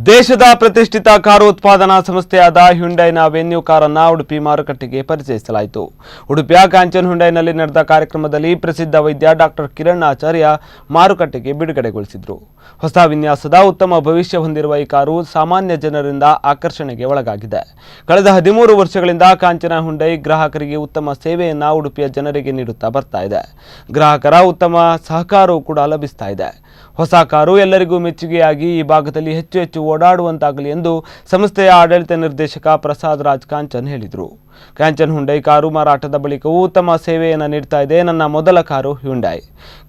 ದೇಶದ ಪ್ರತಿಷ್ಠಿತ ಕಾರು ಉತ್ಪಾದನಾ ಸಂಸ್ಥೆಯಾದ ಹ್ಯುಂಡೈನ ವೆನ್ಯೂ ಕಾರನ್ನು ಉಡುಪಿ ಮಾರುಕಟ್ಟೆಗೆ ಪರಿಚಯಿಸಲಾಯಿತು. ಉಡುಪಿಯ ಕಾಂಚನ್ ಹ್ಯುಂಡೈನಲ್ಲಿ ನಡೆದ ಕಾರ್ಯಕ್ರಮದಲ್ಲಿ ಪ್ರಸಿದ್ಧ ವೈದ್ಯ ಡಾಕ್ಟರ್ ಕಿರಣ್ ಆಚಾರ್ಯ ಮಾರುಕಟ್ಟೆಗೆ ಬಿಡುಗಡೆಗೊಳಿಸಿದರು. ಹೊಸ ವಿನ್ಯಾಸದ ಉತ್ತಮ ಭವಿಷ್ಯ ಹೊಂದಿರುವ ಈ ಕಾರು ಸಾಮಾನ್ಯ ಜನರಿಂದ ಆಕರ್ಷಣೆಗೆ ಒಳಗಾಗಿದೆ. ಕಳೆದ 13 ವರ್ಷಗಳಿಂದ ಕಾಂಚನ ಹ್ಯುಂಡೈ ಗ್ರಾಹಕರಿಗೆ ಉತ್ತಮ ಸೇವೆಯನ್ನು ಉಡುಪಿಯ ಜನರಿಗೆ ನೀಡುತ್ತಾ ಬರ್ತಾ ಇದೆ. ಗ್ರಾಹಕರ ಉತ್ತಮ ಸಹಕಾರವೂ ಕೂಡ ಲಭಿಸ್ತಾ ಇದೆ. ಹೊಸ ಕಾರು ಎಲ್ಲರಿಗೂ ಮೆಚ್ಚುಗೆಯಾಗಿ ಈ ಭಾಗದಲ್ಲಿ ಹೆಚ್ಚು ಓಡಾಡುವಂತಾಗಲಿ ಎಂದು ಸಂಸ್ಥೆಯ ಆಡಳಿತ ನಿರ್ದೇಶಕ ಪ್ರಸಾದ್ ರಾಜ್ ಕಾಂಚನ್ ಹೇಳಿದರು. ಕಾಂಚನ್ ಹ್ಯುಂಡೈ ಕಾರು ಮಾರಾಟದ ಬಳಿಕವೂ ಉತ್ತಮ ಸೇವೆಯನ್ನು ನೀಡ್ತಾ ಇದೆ. ನನ್ನ ಮೊದಲ ಕಾರು ಹ್ಯುಂಡೈ.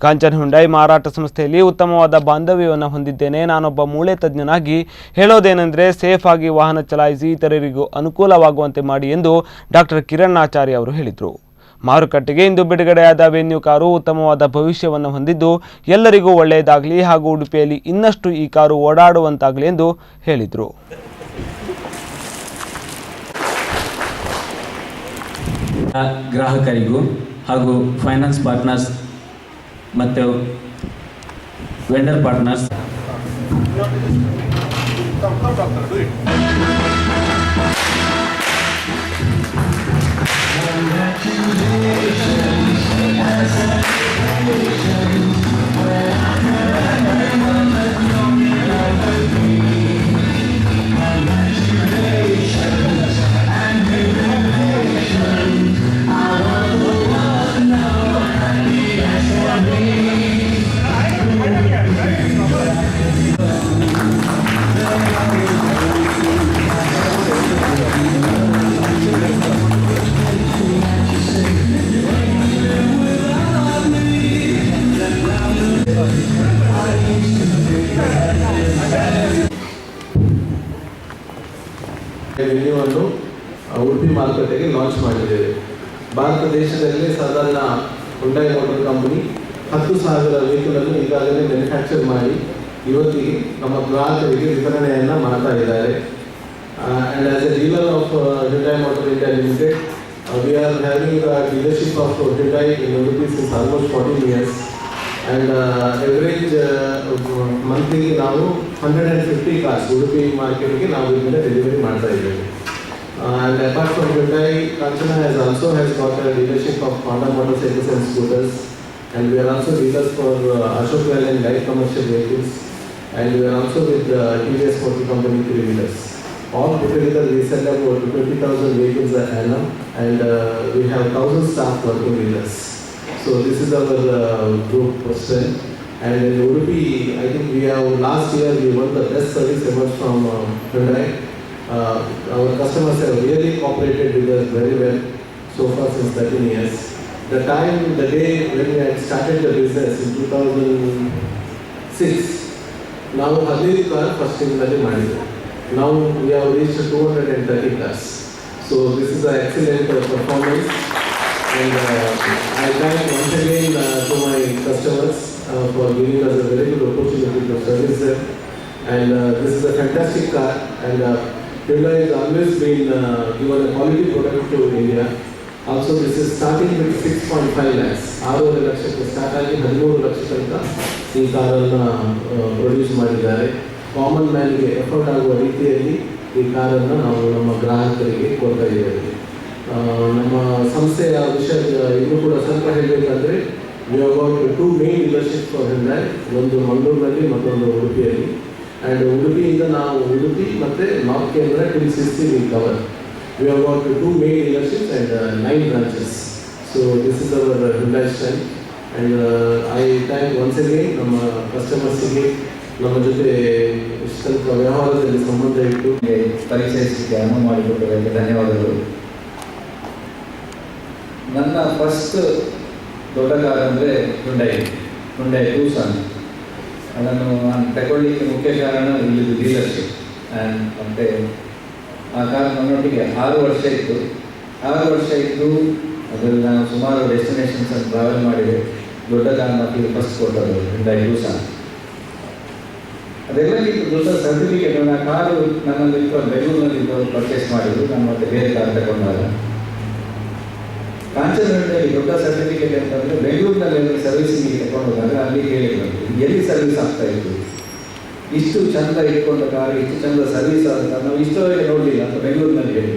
ಕಾಂಚನ್ ಹ್ಯುಂಡೈ ಮಾರಾಟ ಸಂಸ್ಥೆಯಲ್ಲಿ ಉತ್ತಮವಾದ ಬಾಂಧವ್ಯವನ್ನು ಹೊಂದಿದ್ದೇನೆ. ನಾನೊಬ್ಬ ಮೂಳೆ ತಜ್ಞನಾಗಿ ಹೇಳೋದೇನೆಂದರೆ ಸೇಫ್ ಆಗಿ ವಾಹನ ಚಲಾಯಿಸಿ ಇತರರಿಗೂ ಅನುಕೂಲವಾಗುವಂತೆ ಮಾಡಿ ಎಂದು ಡಾಕ್ಟರ್ ಕಿರಣ್ ಆಚಾರ್ಯ ಅವರು ಹೇಳಿದರು. ಮಾರುಕಟ್ಟೆಗೆ ಇಂದು ಬಿಡುಗಡೆಯಾದ ವೆನ್ಯೂ ಕಾರು ಉತ್ತಮವಾದ ಭವಿಷ್ಯವನ್ನು ಹೊಂದಿದ್ದು ಎಲ್ಲರಿಗೂ ಒಳ್ಳೆಯದಾಗಲಿ ಹಾಗೂ ಉಡುಪಿಯಲ್ಲಿ ಇನ್ನಷ್ಟು ಈ ಕಾರು ಓಡಾಡುವಂತಾಗಲಿ ಎಂದು ಹೇಳಿದರು. ಗ್ರಾಹಕರಿಗೂ ಹಾಗೂ ಫೈನಾನ್ಸ್ ಪಾರ್ಟ್ನರ್ಸ್ ಮತ್ತು ವೆಂಡರ್ ಪಾರ್ಟ್ನರ್ಸ್ ವೆನ್ಯೂವನ್ನು ಉಡುಪಿ ಮಾರುಕಟ್ಟೆಗೆ ಲಾಂಚ್ ಮಾಡಿದ್ದೇವೆ. ಭಾರತ ದೇಶದಲ್ಲಿ ಸಾಧಾರಣ ಹ್ಯುಂಡೈ ಮೋಟಾರ್ ಕಂಪನಿ 10,000 ವೆಹಿಕಲನ್ನು ಈಗಾಗಲೇ ಮ್ಯಾನುಫ್ಯಾಕ್ಚರ್ ಮಾಡಿ ಇವತ್ತಿಗೆ ನಮ್ಮ ಗ್ರಾಹಕರಿಗೆ ವಿತರಣೆಯನ್ನು ಮಾಡ್ತಾ ಇದ್ದಾರೆ. And as A dealer of Hyundai motor India limited, we are having the dealership of Hyundai in Udupi since almost 14 years. And average monthly ನಾವು 150 cars ಉಡುಪಿ ಮಾರ್ಕೆಟ್ಗೆ ನಾವು ಇದನ್ನ ಡೆಲಿವರಿ ಮಾಡ್ತಾ ಇದ್ದೇವೆ. And apart from Hyundai, Kanchana has got a dealership of Honda motorcycles and scooters, and we are also dealers for Ashok Leyland light commercial vehicles, and we are also with TVS Motor Company 3-wheelers. All put together we sell about 20,000 vehicles per annum, and we have 1,000 staff working with us. So this is our group strength. And in Udupi, I think last year we won the best service award from Hyundai. Our customers have really cooperated with us very well so far since 13 years. The day when we had started the business in 2006, now 15 cars first in Mali. Now we have reached 230 cars. So this is an excellent performance. And I thank once again to my customers for giving us a very good opportunity to service them. And this is a fantastic car. And Hyundai has always been given a quality product to India. Also, this is starting with 6.5 lakhs. 6.5 ಲಕ್ಷಕ್ಕೆ start ಆಗಿ 13 ಲಕ್ಷ ತನಕ ಈ ಕಾರನ್ನು produce ಮಾಡಿದ್ದಾರೆ. Common ಮ್ಯಾನ್ಗೆ effort ಆಗುವ ರೀತಿಯಲ್ಲಿ ಈ ಕಾರನ್ನು ನಾವು ನಮ್ಮ ಗ್ರಾಹಕರಿಗೆ ಕೊಡ್ತಾ ಇದ್ದೇವೆ. ನಮ್ಮ ಸಂಸ್ಥೆಯ ವಿಷಯ ಇನ್ನೂ ಕೂಡ ಸ್ವಲ್ಪ ಹೇಳಬೇಕಂದ್ರೆ, we have got 2 main dealerships for Hyundai, ಒಂದು ಮಂಗಳೂರಿನಲ್ಲಿ ಮತ್ತೊಂದು ಉಡುಪಿಯಲ್ಲಿ. ಆ್ಯಂಡ್ ಉಡುಪಿಯಿಂದ ನಾವು ಉಡುಪಿ ಮತ್ತು ನಾರ್ತ್ ಕೇಂದ್ರ till 60 we cover. We have got 2 main dealerships and 9 branches. So this is our Hyundai strength. And I thank once again ನಮ್ಮ ಕಸ್ಟಮರ್ಸಿಗೆ ನಮ್ಮ ಜೊತೆ ಸ್ವಲ್ಪ ವ್ಯವಹಾರದಲ್ಲಿ ಸಂಬಂಧ ಇಟ್ಟು ಪರಿಚಯಿಸಲಿಕ್ಕೆ ಅನುವು ಮಾಡಿಕೊಟ್ಟದಕ್ಕೆ ಧನ್ಯವಾದಗಳು. ನನ್ನ ಫಸ್ಟ್ ದೊಡ್ಡ ಕಾರ್ ಅಂದರೆ ಹ್ಯುಂಡೈ ಟೂಸಾನ್. ಅದನ್ನು ನಾನು ತಗೊಳ್ಳಿಕ್ಕೆ ಮುಖ್ಯ ಕಾರಣ ಇಲ್ಲಿದ್ದು ಡೀಲರ್ಶಿಪ್. ಮತ್ತು ಆ ಕಾರ್ ನನ್ನೊಟ್ಟಿಗೆ 6 ವರ್ಷ ಇತ್ತು. ಅದರಲ್ಲಿ ನಾನು ಸುಮಾರು ಡೆಸ್ಟಿನೇಷನ್ಸನ್ನು ಟ್ರಾವೆಲ್ ಮಾಡಿದೆ. ದೊಡ್ಡ ಕಾರ್ ಮಕ್ಕಳಿಗೆ ಫಸ್ಟ್ ಕೊಟ್ಟದ್ದು ಹ್ಯುಂಡೈ ಟೂಸಾನ್. ಅದೆಲ್ಲಕ್ಕಿಂತ ದೊಡ್ಡ ಸರ್ಟಿಫಿಕೇಟ್ ಆ ಕಾರು ನನ್ನಲ್ಲಿ ಬೆಂಗಳೂರಿನಲ್ಲಿ ಪರ್ಚೇಸ್ ಮಾಡಿದ್ರು. ನಾನು ಮತ್ತೆ ಬೇರೆ ಕಾರ್ ತಗೊಂಡಾಗ ಕಾಂಚನ್ ಹ್ಯುಂಡೈ ದೊಡ್ಡ ಸರ್ಟಿಫಿಕೇಟ್ ಅಂತಂದರೆ ಬೆಂಗಳೂರಿನಲ್ಲಿ ಸರ್ವಿಸಿಂಗ್ ತಗೊಂಡು ಹೋದಾಗ ಅಲ್ಲಿ ಕೇಳಿದ್ರು ಎಲ್ಲಿ ಸರ್ವಿಸ್ ಆಗ್ತಾ ಇತ್ತು. ಇಷ್ಟು ಚಂದ ಇಟ್ಕೊಂಡ ಕಾರ್, ಇಷ್ಟು ಚಂದ ಸರ್ವಿಸ್ ಆದ ಕಾರ್ ನಾವು ಇಷ್ಟವರೆಗೆ ನೋಡಲಿಲ್ಲ ಅಂತ ಬೆಂಗಳೂರಿನಲ್ಲಿ ಹೇಳಿ.